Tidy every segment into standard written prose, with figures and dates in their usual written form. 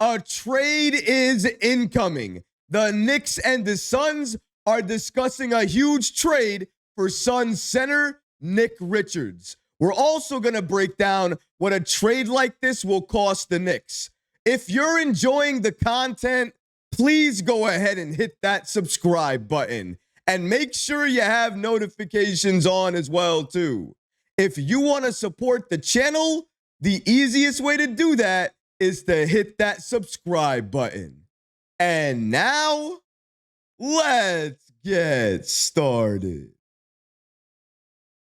A trade is incoming. The Knicks and the Suns are discussing a huge trade for Suns center Nick Richards. We're also going to break down what a trade like this will cost the Knicks. If you're enjoying the content, please go ahead and hit that subscribe button and make sure you have notifications on as well too. If you want to support the channel, the easiest way to do that is to hit that subscribe button. And now, let's get started.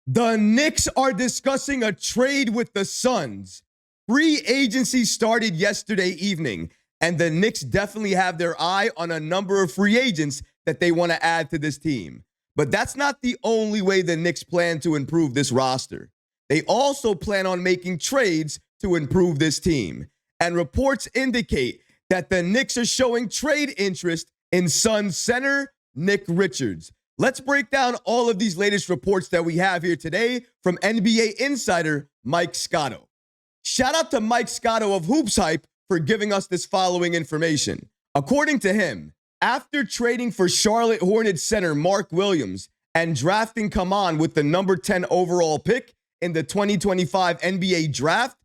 The Knicks are discussing a trade with the Suns. Free agency started yesterday evening, and the Knicks definitely have their eye on a number of free agents that they want to add to this team. But that's not the only way the Knicks plan to improve this roster. They also plan on making trades to improve this team. And reports indicate that the Knicks are showing trade interest in Suns center Nick Richards. Let's break down all of these latest reports that we have here today from NBA insider Mike Scotto. Shout out to Mike Scotto of Hoops Hype for giving us this following information. According to him, after trading for Charlotte Hornets center Mark Williams and drafting Kaman with the number 10 overall pick in the 2025 NBA draft,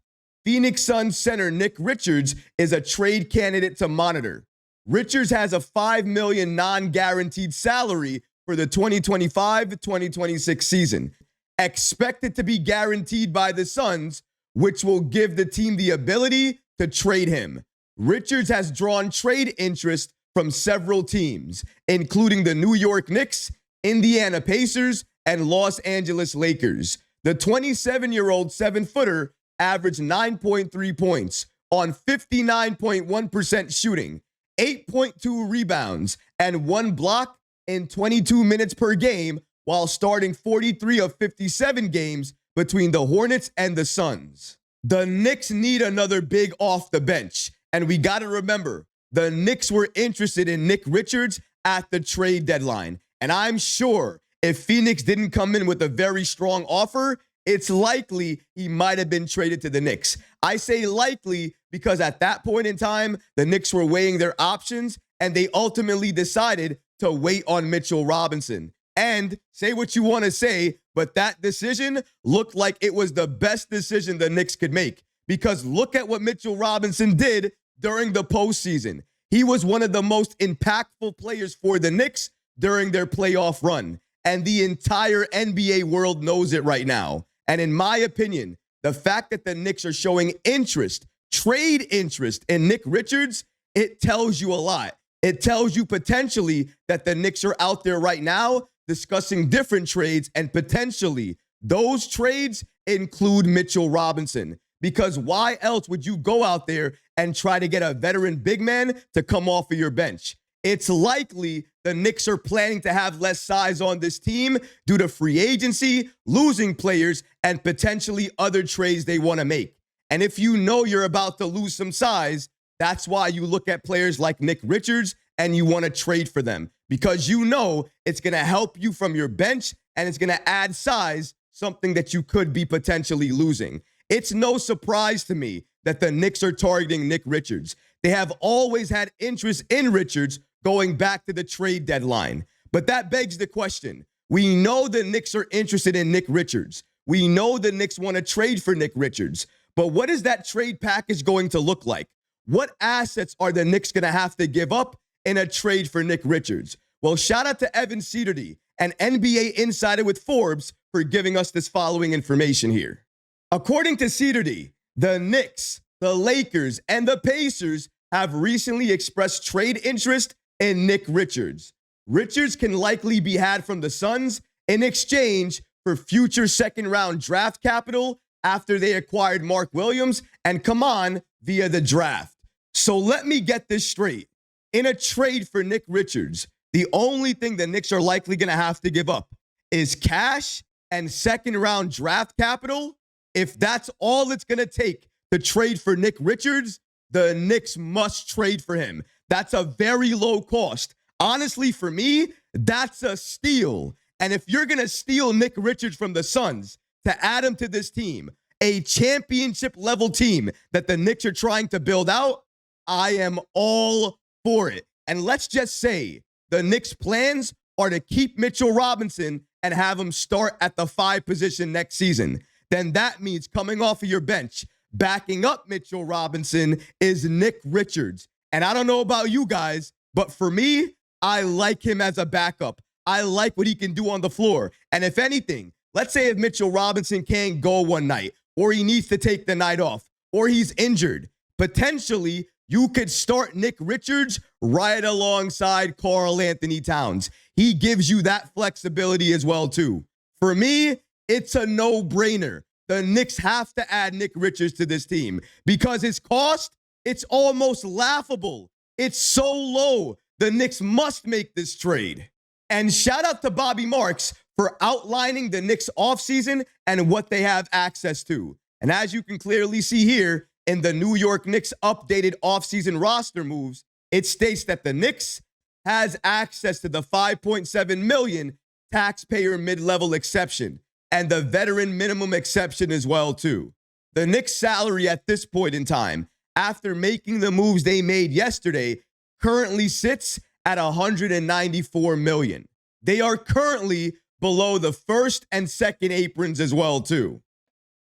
Phoenix Suns center Nick Richards is a trade candidate to monitor. Richards has a $5 million non-guaranteed salary for the 2025-2026 season, expected to be guaranteed by the Suns, which will give the team the ability to trade him. Richards has drawn trade interest from several teams, including the New York Knicks, Indiana Pacers, and Los Angeles Lakers. The 27-year-old 7-footer averaged 9.3 points on 59.1% shooting, 8.2 rebounds, and 1 block in 22 minutes per game while starting 43 of 57 games between the Hornets and the Suns. The Knicks need another big off the bench, and we got to remember, the Knicks were interested in Nick Richards at the trade deadline, and I'm sure if Phoenix didn't come in with a very strong offer, it's likely he might have been traded to the Knicks. I say likely because at that point in time, the Knicks were weighing their options, and they ultimately decided to wait on Mitchell Robinson. And say what you want to say, but that decision looked like it was the best decision the Knicks could make. Because look at what Mitchell Robinson did during the postseason. He was one of the most impactful players for the Knicks during their playoff run. And the entire NBA world knows it right now. And in my opinion, the fact that the Knicks are showing interest, trade interest in Nick Richards, it tells you a lot. It tells you potentially that the Knicks are out there right now discussing different trades, and potentially those trades include Mitchell Robinson. Because why else would you go out there and try to get a veteran big man to come off of your bench? It's likely the Knicks are planning to have less size on this team due to free agency, losing players, and potentially other trades they want to make. And if you know you're about to lose some size, that's why you look at players like Nick Richards and you want to trade for them, because you know it's going to help you from your bench and it's going to add size, something that you could be potentially losing. It's no surprise to me that the Knicks are targeting Nick Richards. They have always had interest in Richards going back to the trade deadline. But that begs the question. We know the Knicks are interested in Nick Richards. We know the Knicks want to trade for Nick Richards. But what is that trade package going to look like? What assets are the Knicks going to have to give up in a trade for Nick Richards? Well, shout out to Evan Cedardy, an NBA insider with Forbes, for giving us this following information here. According to Cedardy, the Knicks, the Lakers, and the Pacers have recently expressed trade interest in Nick Richards. Richards can likely be had from the Suns in exchange for future second-round draft capital after they acquired Mark Williams and Kaman via the draft. So let me get this straight. In a trade for Nick Richards, the only thing the Knicks are likely going to have to give up is cash and second-round draft capital. If that's all it's going to take to trade for Nick Richards, the Knicks must trade for him. That's a very low cost. Honestly, for me, that's a steal. And if you're going to steal Nick Richards from the Suns to add him to this team, a championship-level team that the Knicks are trying to build out, I am all for it. And let's just say the Knicks' plans are to keep Mitchell Robinson and have him start at the 5 position next season. Then that means coming off of your bench, backing up Mitchell Robinson is Nick Richards. And I don't know about you guys, but for me, I like him as a backup. I like what he can do on the floor. And if anything, let's say if Mitchell Robinson can't go one night, or he needs to take the night off, or he's injured, potentially you could start Nick Richards right alongside Karl Anthony Towns. He gives you that flexibility as well, too. For me, it's a no-brainer. The Knicks have to add Nick Richards to this team because his cost, it's almost laughable. It's so low. The Knicks must make this trade. And shout out to Bobby Marks for outlining the Knicks offseason and what they have access to. And as you can clearly see here in the New York Knicks updated offseason roster moves, it states that the Knicks has access to the $5.7 million taxpayer mid-level exception and the veteran minimum exception as well, too. The Knicks' salary at this point in time, after making the moves they made yesterday, currently sits at $194 million. They are currently below the first and second aprons as well, too.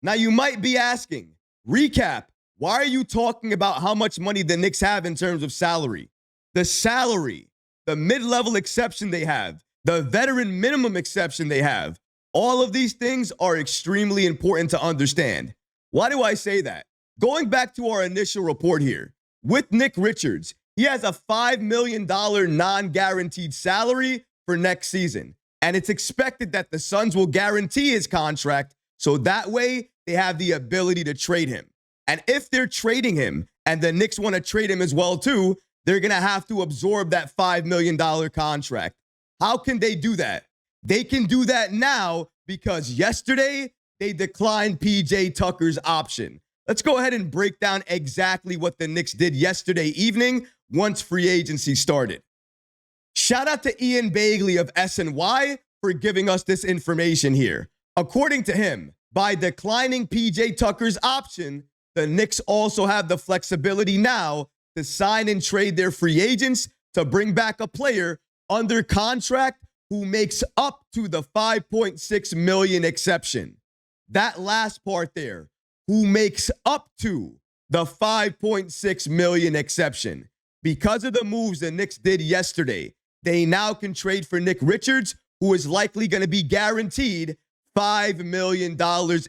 Now, you might be asking, Recap, why are you talking about how much money the Knicks have in terms of salary? The salary, the mid-level exception they have, the veteran minimum exception they have, all of these things are extremely important to understand. Why do I say that? Going back to our initial report here, with Nick Richards, he has a $5 million non-guaranteed salary for next season. And it's expected that the Suns will guarantee his contract, so that way they have the ability to trade him. And if they're trading him, and the Knicks want to trade him as well too, they're going to have to absorb that $5 million contract. How can they do that? They can do that now because yesterday they declined PJ Tucker's option. Let's go ahead and break down exactly what the Knicks did yesterday evening once free agency started. Shout out to Ian Bagley of SNY for giving us this information here. According to him, by declining PJ Tucker's option, the Knicks also have the flexibility now to sign and trade their free agents to bring back a player under contract who makes up to the $5.6 million exception. That last part there, who makes up to the $5.6 million exception. Because of the moves the Knicks did yesterday, they now can trade for Nick Richards, who is likely going to be guaranteed $5 million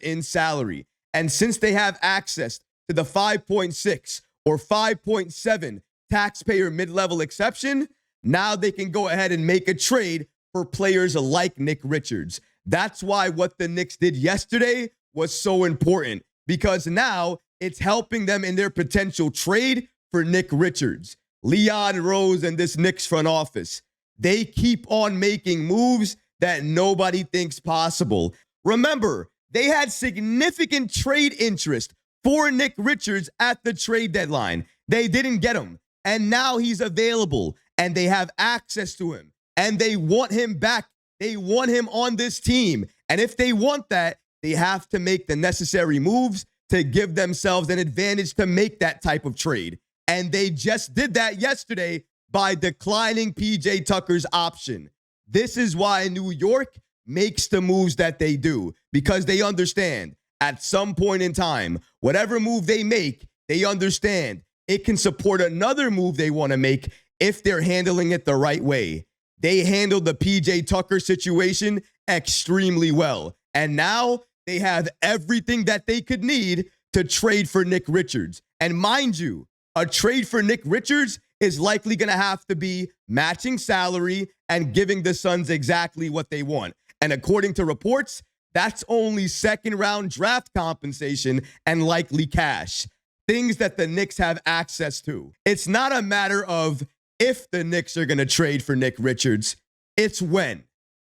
in salary. And since they have access to the 5.6 or 5.7 taxpayer mid-level exception, now they can go ahead and make a trade for players like Nick Richards. That's why what the Knicks did yesterday was so important, because now it's helping them in their potential trade for Nick Richards. Leon Rose and this Knicks front office, they keep on making moves that nobody thinks possible. Remember, they had significant trade interest for Nick Richards at the trade deadline. They didn't get him, and now he's available, and they have access to him, and they want him back. They want him on this team, and if they want that, they have to make the necessary moves to give themselves an advantage to make that type of trade. And they just did that yesterday by declining PJ Tucker's option. This is why New York makes the moves that they do, because they understand at some point in time, whatever move they make, they understand it can support another move they want to make if they're handling it the right way. They handled the PJ Tucker situation extremely well. And now they have everything that they could need to trade for Nick Richards. And mind you, a trade for Nick Richards is likely going to have to be matching salary and giving the Suns exactly what they want. And according to reports, that's only second-round draft compensation and likely cash, things that the Knicks have access to. It's not a matter of if the Knicks are going to trade for Nick Richards, it's when.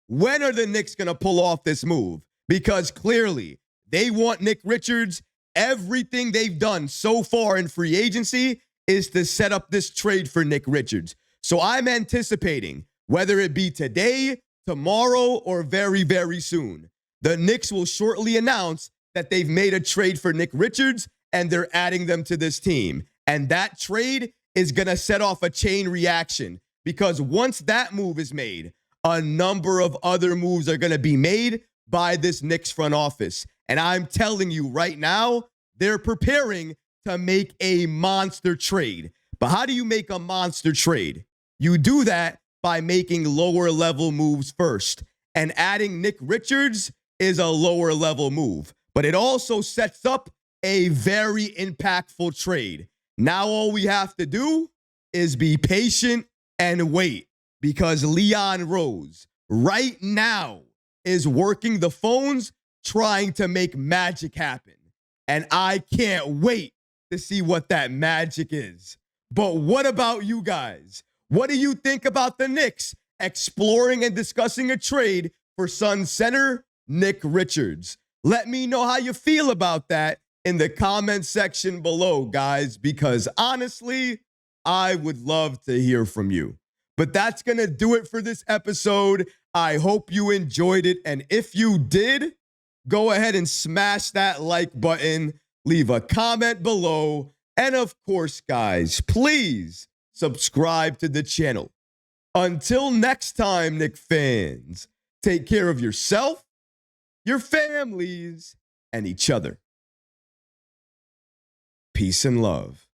When are the Knicks going to pull off this move? Because clearly, they want Nick Richards. Everything they've done so far in free agency is to set up this trade for Nick Richards. So I'm anticipating, whether it be today, tomorrow, or very, very soon, the Knicks will shortly announce that they've made a trade for Nick Richards and they're adding them to this team. And that trade is going to set off a chain reaction because once that move is made, a number of other moves are going to be made by this Knicks front office. And I'm telling you right now, they're preparing to make a monster trade. But how do you make a monster trade? You do that by making lower level moves first. And adding Nick Richards is a lower level move. But it also sets up a very impactful trade. Now all we have to do is be patient and wait because Leon Rose right now is working the phones trying to make magic happen. And I can't wait to see what that magic is. But what about you guys? What do you think about the Knicks exploring and discussing a trade for Suns center Nick Richards? Let me know how you feel about that in the comment section below, guys, because honestly, I would love to hear from you. But that's going to do it for this episode. I hope you enjoyed it. And if you did, go ahead and smash that like button, leave a comment below. And of course, guys, please subscribe to the channel. Until next time, Knick fans, take care of yourself, your families, and each other. Peace and love.